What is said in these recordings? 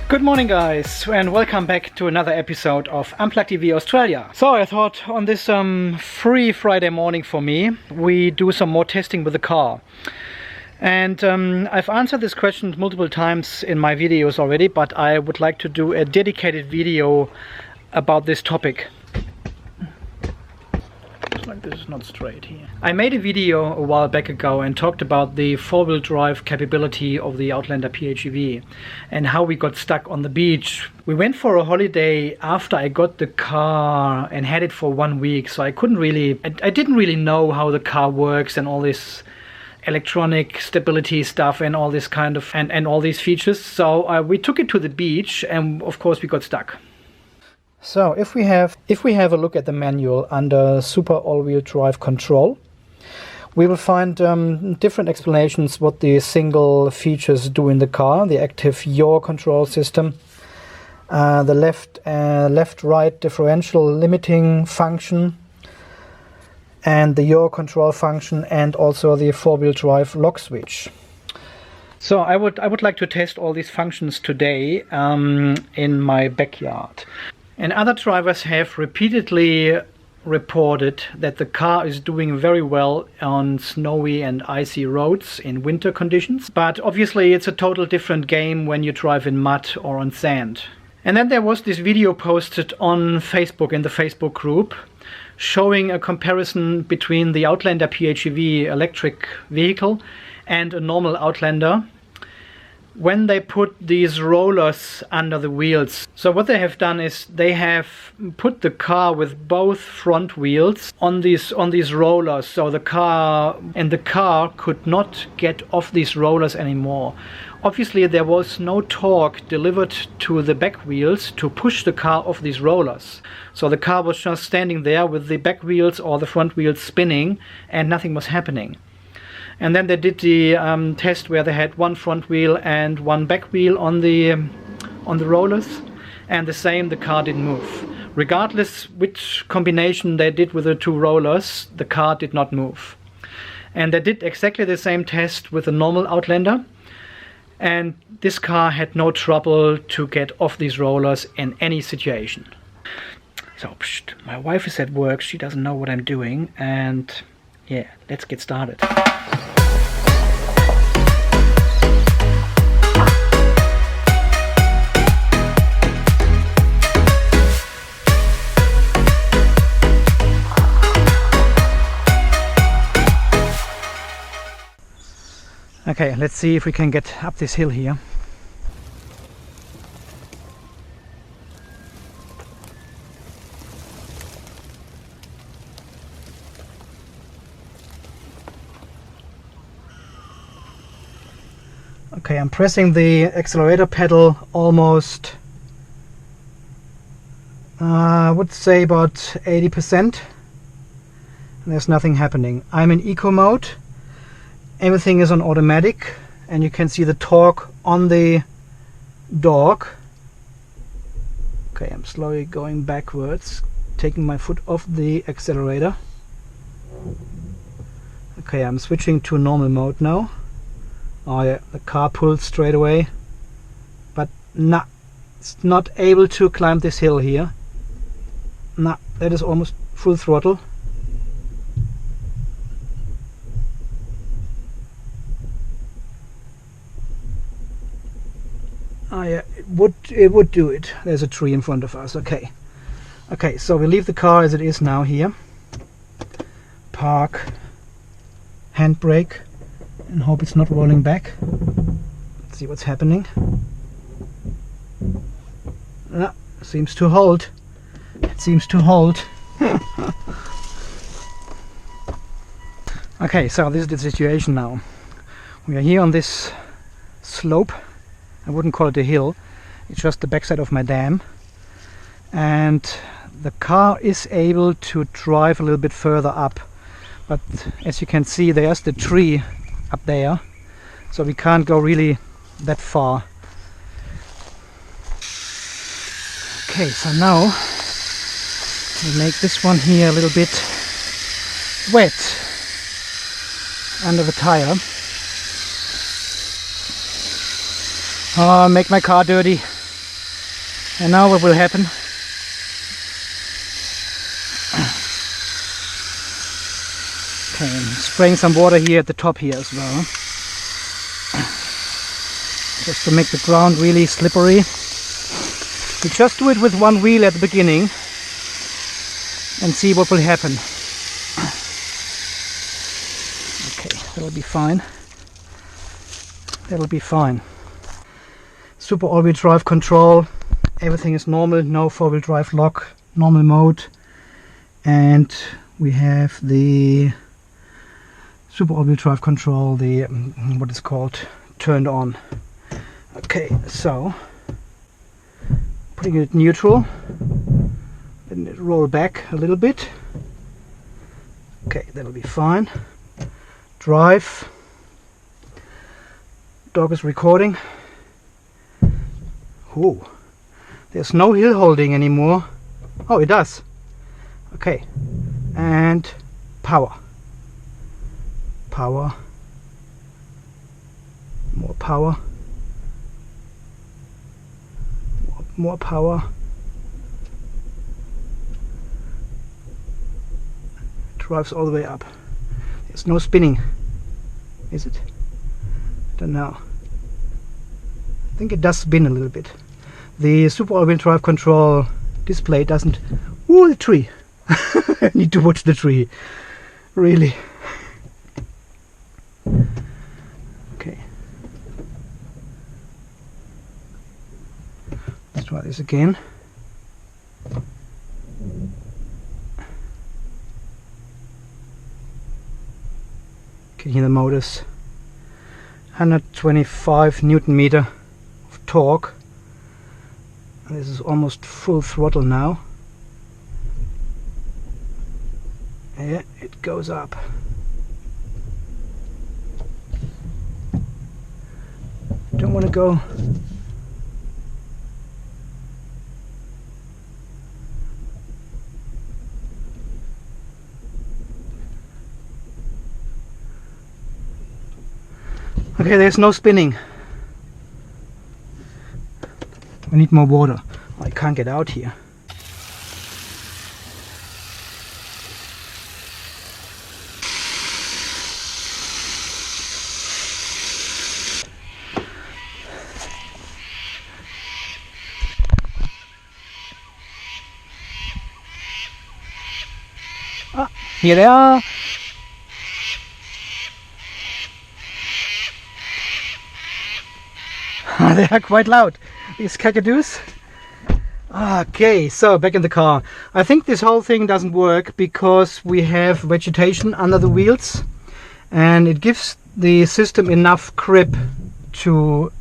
Good morning guys, and welcome back to another episode of Unplugged TV Australia. So I thought on this free Friday morning for me, we do some more testing with the car. And I've answered this question multiple times in my videos already, but I would like to do a dedicated video about this topic. Like this is not straight here. I made a video a while back ago and talked about the four-wheel drive capability of the Outlander PHEV and how we got stuck on the beach. We went for a holiday after I got the car and had it for 1 week, so I didn't really know how the car works and all this electronic stability stuff and all this kind of and all these features. So we took it to the beach and of course we got stuck. So if we have a look at the manual under Super All-Wheel Drive Control, we will find different explanations what the single features do in the car. The active yaw control system, the left-right differential limiting function, and the yaw control function, and also the four-wheel drive lock switch. So I would like to test all these functions today in my backyard. And other drivers have repeatedly reported that the car is doing very well on snowy and icy roads in winter conditions. But obviously it's a total different game when you drive in mud or on sand. And then there was this video posted on Facebook in the Facebook group showing a comparison between the Outlander PHEV electric vehicle and a normal Outlander when they put these rollers under the wheels. So what they have done is they have put the car with both front wheels on these rollers, so the car could not get off these rollers anymore. Obviously there was no torque delivered to the back wheels to push the car off these rollers. So the car was just standing there with the back wheels or the front wheels spinning and nothing was happening. And then they did the test where they had one front wheel and one back wheel on the rollers, and the car didn't move. Regardless which combination they did with the two rollers, the car did not move. And they did exactly the same test with the normal Outlander, and this car had no trouble to get off these rollers in any situation. So my wife is at work, she doesn't know what I'm doing, and yeah, let's get started. Okay, let's see if we can get up this hill here. Okay, I'm pressing the accelerator pedal almost, I would say about 80%. And there's nothing happening. I'm in eco mode. Everything is on automatic, and you can see the torque on the dog. Okay, I'm slowly going backwards, taking my foot off the accelerator. Okay, I'm switching to normal mode now. Oh yeah, the car pulled straight away, but nah, it's not able to climb this hill here. Nah, that is almost full throttle. Oh yeah, it would do it. There's a tree in front of us. Okay, so we leave the car as it is now here. Park, handbrake, and hope it's not rolling back. Let's see what's happening. Seems to hold. It seems to hold. Okay, so this is the situation now. We are here on this slope. I wouldn't call it a hill, it's just the backside of my dam, and the car is able to drive a little bit further up, but as you can see there's the tree up there, so we can't go really that far. Okay, so now we make this one here a little bit wet under the tire. Oh, make my car dirty. And now what will happen? Okay, I'm spraying some water here at the top here as well. Just to make the ground really slippery. We just do it with one wheel at the beginning and see what will happen. Okay, that'll be fine. That'll be fine. Super all-wheel drive control. Everything is normal. No four-wheel drive lock. Normal mode. And we have the super all-wheel drive control. The what is called turned on. Okay, so putting it neutral. Letting it roll back a little bit. Okay, that'll be fine. Drive. Dog is recording. Ooh, there's no hill holding anymore. Oh, it does. Okay, and power. Power. More power. More power. Drives all the way up. There's no spinning, is it? I don't know. I think it does spin a little bit. The super all-wheel drive control display doesn't. Ooh, the tree! I need to watch the tree. Really. Okay. Let's try this again. Can hear the motors. 125 Newton meter of torque. And this is almost full throttle now. Yeah, it goes up. Don't want to go. Okay, there's no spinning. I need more water. I can't get out here. Ah, here they are. They are quite loud, these cackadoos. Okay, so back in the car. I think this whole thing doesn't work because we have vegetation under the wheels and it gives the system enough grip to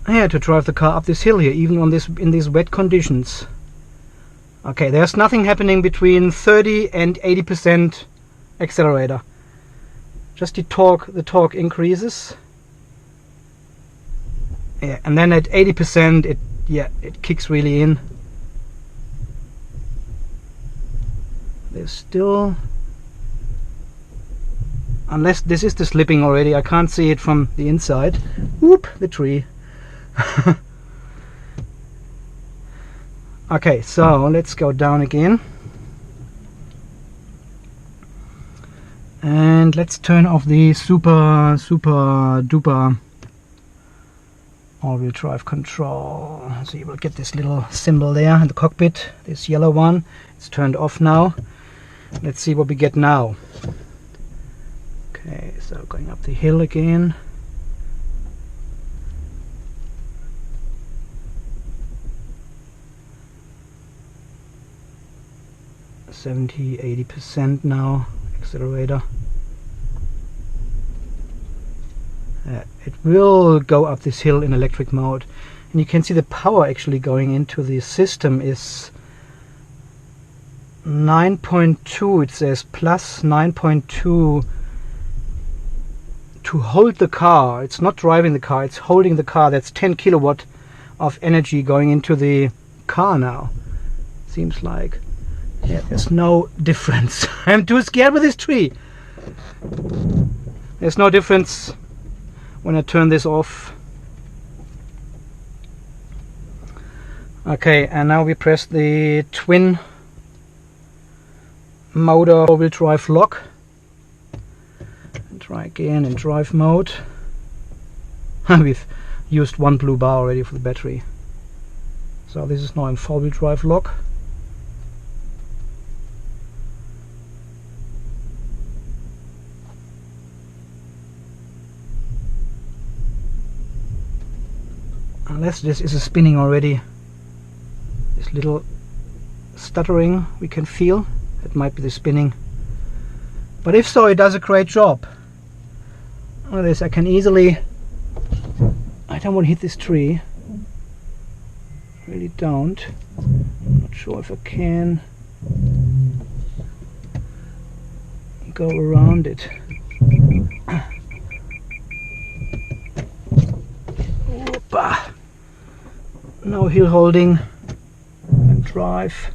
drive the car up this hill here, even on in these wet conditions. Okay, there's nothing happening between 30 and 80% accelerator. Just the torque increases. Yeah, and then at 80% it kicks really in. There's still, unless this is the slipping already, I can't see it from the inside. Whoop, the tree. Okay, so let's go down again. And let's turn off the super duper all-wheel drive control. So you will get this little symbol there in the cockpit, this yellow one. It's turned off now. Let's see what we get now. Okay, so going up the hill again. (70–80% now, accelerator. It will go up this hill in electric mode, and you can see the power actually going into the system is 9.2. It says plus 9.2 to hold the car. It's not driving the car, it's holding the car. That's 10 kilowatt of energy going into the car now. Seems like. Yeah, there's no difference. I'm too scared with this tree. There's no difference when I turn this off. Okay, and now we press the twin motor 4-wheel drive lock. And try again in drive mode. We've used one blue bar already for the battery. So this is now in 4-wheel drive lock. Unless this is spinning already. This little stuttering we can feel. It might be the spinning. But if so, it does a great job. Look at this, I can easily... I don't want to hit this tree. Really don't. I'm not sure if I can go around it. Opa. No hill holding and drive.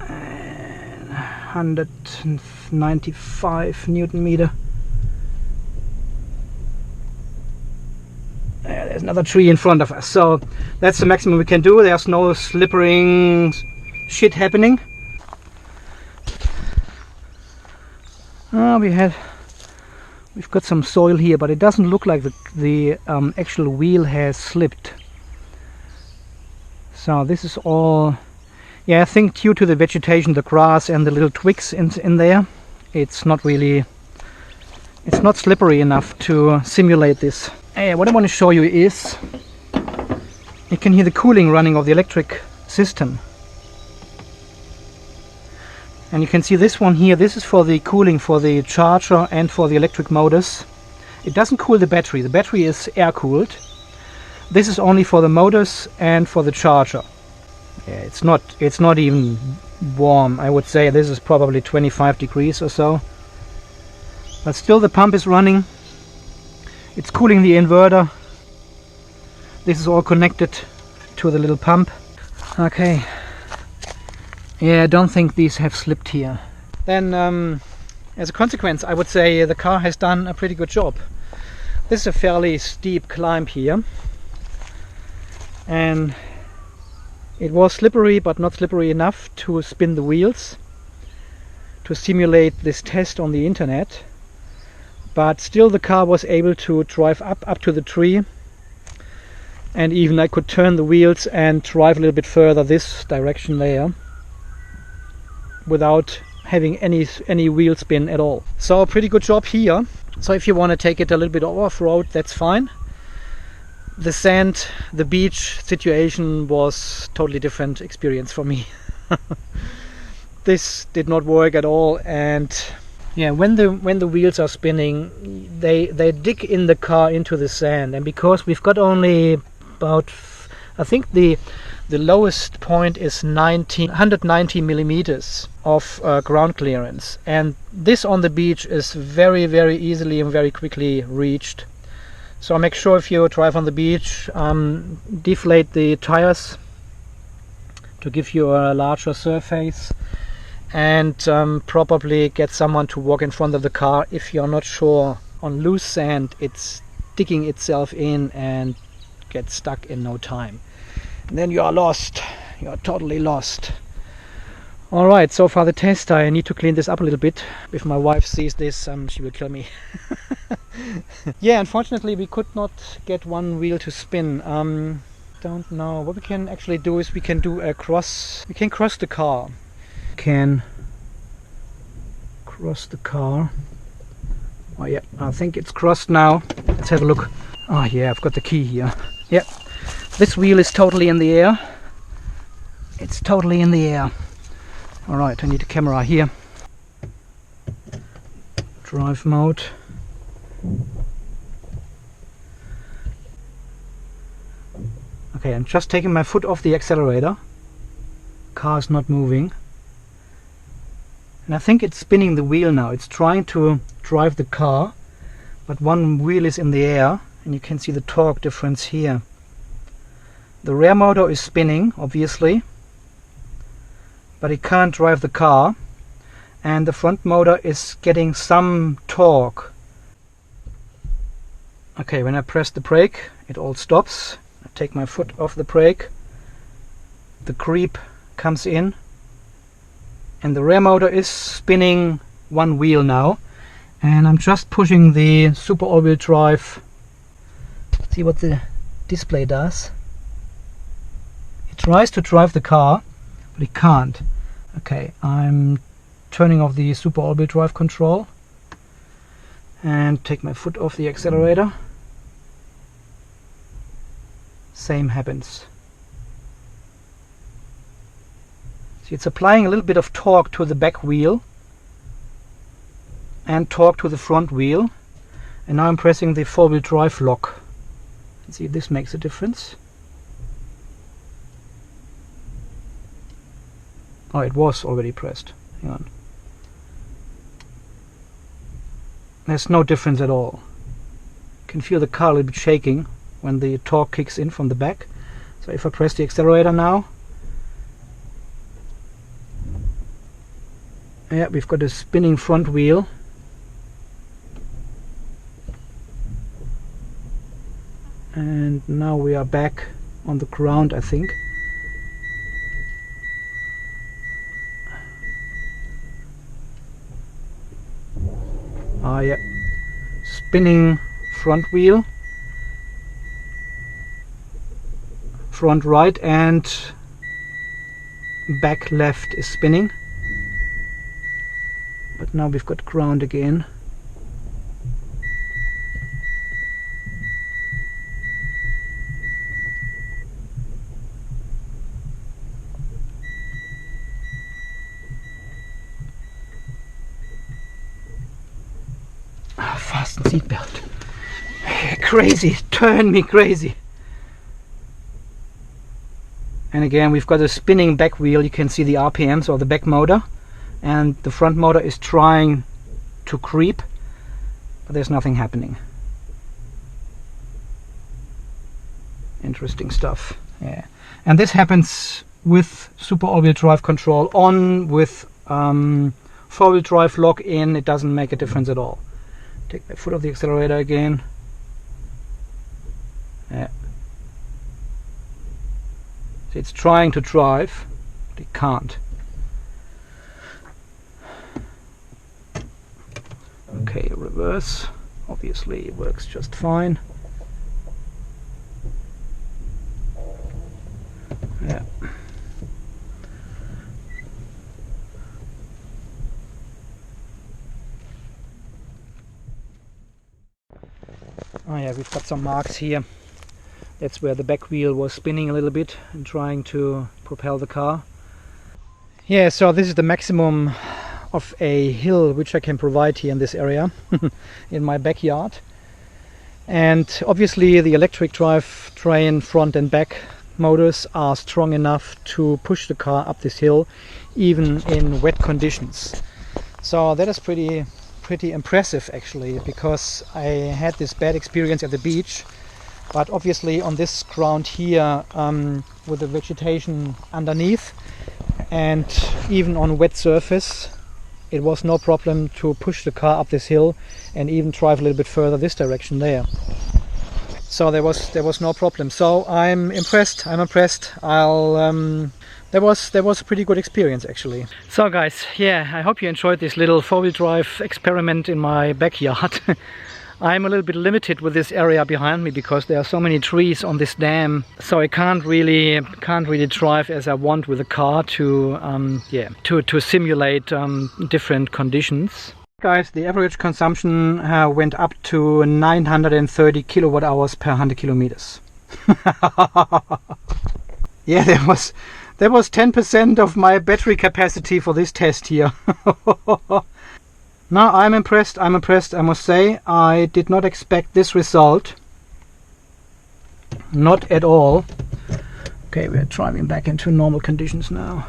And 195 Newton meter. There's another tree in front of us, so that's the maximum we can do. There's no slippering shit happening. We've got some soil here, but it doesn't look like the actual wheel has slipped. So this is all, yeah, I think due to the vegetation, the grass and the little twigs in there, it's not slippery enough to simulate this. What I want to show you is, you can hear the cooling running of the electric system. And you can see this one here, this is for the cooling for the charger and for the electric motors. It doesn't cool the battery is air cooled. This is only for the motors and for the charger. Yeah, it's not even warm. I would say this is probably 25 degrees or so. But still the pump is running. It's cooling the inverter. This is all connected to the little pump. Okay. Yeah, I don't think these have slipped here. Then, as a consequence, I would say the car has done a pretty good job. This is a fairly steep climb here. And it was slippery, but not slippery enough to spin the wheels, to simulate this test on the internet. But still the car was able to drive up to the tree, and even I could turn the wheels and drive a little bit further this direction there without having any wheel spin at all. So pretty good job here. So if you want to take it a little bit off-road, that's fine. The sand, the beach situation was totally different experience for me. This did not work at all, and yeah, when the wheels are spinning, they dig in the car into the sand, and because we've got only about, I think the lowest point is 190 millimeters of ground clearance, and this on the beach is very, very easily and very quickly reached. So make sure if you drive on the beach, deflate the tires to give you a larger surface, and probably get someone to walk in front of the car if you're not sure. On loose sand it's digging itself in and gets stuck in no time. And then you are lost. You are totally lost. Alright, so far the test. I need to clean this up a little bit. If my wife sees this, she will kill me. Yeah, unfortunately we could not get one wheel to spin. Don't know. What we can actually do is we can do a cross. We can cross the car. Can cross the car. Oh yeah, I think it's crossed now. Let's have a look. Oh yeah, I've got the key here. Yep, this wheel is totally in the air. It's totally in the air. Alright, I need a camera here. Drive mode. Okay, I'm just taking my foot off the accelerator. Car is not moving. And I think it's spinning the wheel now. It's trying to drive the car, but one wheel is in the air, and you can see the torque difference here. The rear motor is spinning, obviously, but it can't drive the car, and the front motor is getting some torque. Okay, when I press the brake, it all stops. I take my foot off the brake, the creep comes in, and the rear motor is spinning one wheel now, and I'm just pushing the super all-wheel drive. See what the display does. It tries to drive the car, but it can't. Okay, I'm turning off the super all-wheel drive control and take my foot off the accelerator. Same happens. See, it's applying a little bit of torque to the back wheel and torque to the front wheel, and now I'm pressing the four-wheel drive lock. See if this makes a difference. Oh, it was already pressed. Hang on. There's no difference at all. You can feel the car a little bit shaking when the torque kicks in from the back. So if I press the accelerator now, yeah, we've got a spinning front wheel. And now we are back on the ground, I think. Ah, yeah, spinning front wheel, front right, and back left is spinning. But now we've got ground again. Fasten seatbelt. Crazy, turn me crazy. And again, we've got a spinning back wheel. You can see the RPMs or the back motor, and the front motor is trying to creep, but there's nothing happening. Interesting stuff. Yeah, and this happens with super all-wheel drive control on, with four-wheel drive lock in. It doesn't make a difference at all. Take my foot off the accelerator again. Yeah. So it's trying to drive, but it can't. Okay, reverse. Obviously it works just fine. Yeah. Oh yeah, we've got some marks here. That's where the back wheel was spinning a little bit and trying to propel the car. Yeah, so this is the maximum of a hill which I can provide here in this area in my backyard. And obviously the electric drivetrain front and back motors are strong enough to push the car up this hill even in wet conditions. So that is pretty impressive actually, because I had this bad experience at the beach, but obviously on this ground here with the vegetation underneath and even on wet surface, it was no problem to push the car up this hill and even drive a little bit further this direction there. So there was no problem. So I'm impressed. That was a pretty good experience actually. So guys, yeah, I hope you enjoyed this little four-wheel drive experiment in my backyard. I'm a little bit limited with this area behind me because there are so many trees on this dam, so I can't really drive as I want with the car to simulate different conditions. Guys, the average consumption went up to 930 kilowatt hours per 100 kilometers. Yeah, there was 10% of my battery capacity for this test here. No, I'm impressed, I must say. I did not expect this result. Not at all. Okay, we're driving back into normal conditions now.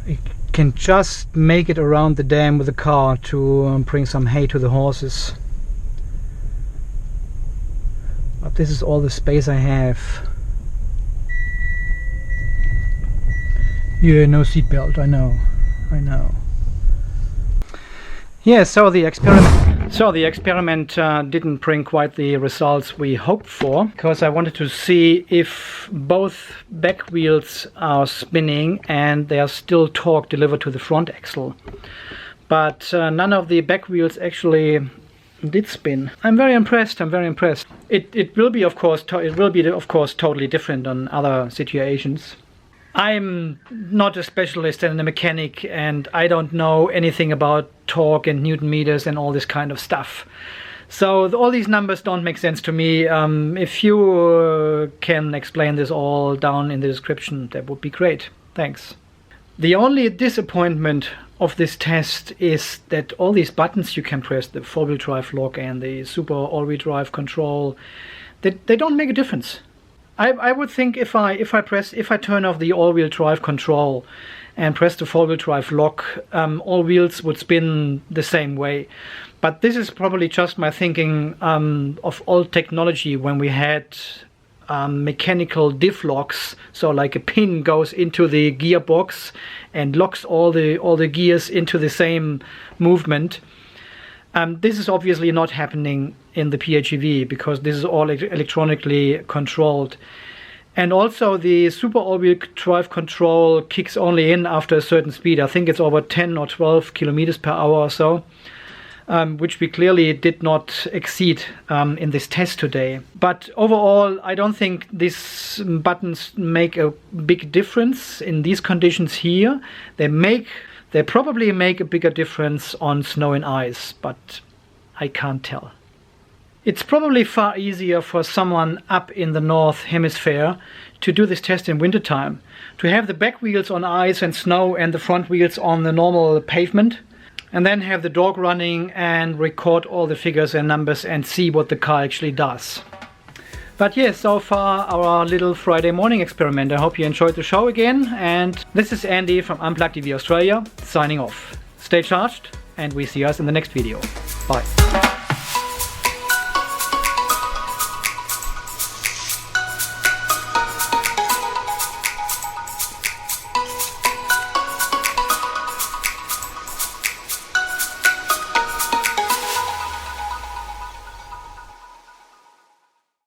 I can just make it around the dam with the car to bring some hay to the horses. But this is all the space I have. Yeah, no seatbelt, I know. Yeah, so the experiment So the experiment didn't bring quite the results we hoped for, because I wanted to see if both back wheels are spinning and there's still torque delivered to the front axle. But none of the back wheels actually did spin. I'm very impressed. I'm very impressed. It will be of course totally different on other situations. I'm not a specialist and a mechanic, and I don't know anything about torque and Newton meters and all this kind of stuff. So all these numbers don't make sense to me. If you can explain this all down in the description, that would be great. Thanks. The only disappointment of this test is that all these buttons you can press, the four-wheel drive lock and the super all-wheel drive control, they don't make a difference. I would think if I turn off the all-wheel drive control and press the four-wheel drive lock, all wheels would spin the same way. But this is probably just my thinking of old technology when we had mechanical diff locks. So like a pin goes into the gearbox and locks all the gears into the same movement. This is obviously not happening in the PHEV because this is all electronically controlled. And also the super all-wheel drive control kicks only in after a certain speed. I think it's over 10 or 12 kilometers per hour or so, which we clearly did not exceed in this test today. But overall, I don't think these buttons make a big difference in these conditions here. They probably make a bigger difference on snow and ice, but I can't tell. It's probably far easier for someone up in the North Hemisphere to do this test in wintertime, to have the back wheels on ice and snow and the front wheels on the normal pavement, and then have the dog running and record all the figures and numbers and see what the car actually does. But yes, so far our little Friday morning experiment. I hope you enjoyed the show again, and this is Andy from Unplugged EV Australia signing off. Stay charged and we see us in the next video. Bye.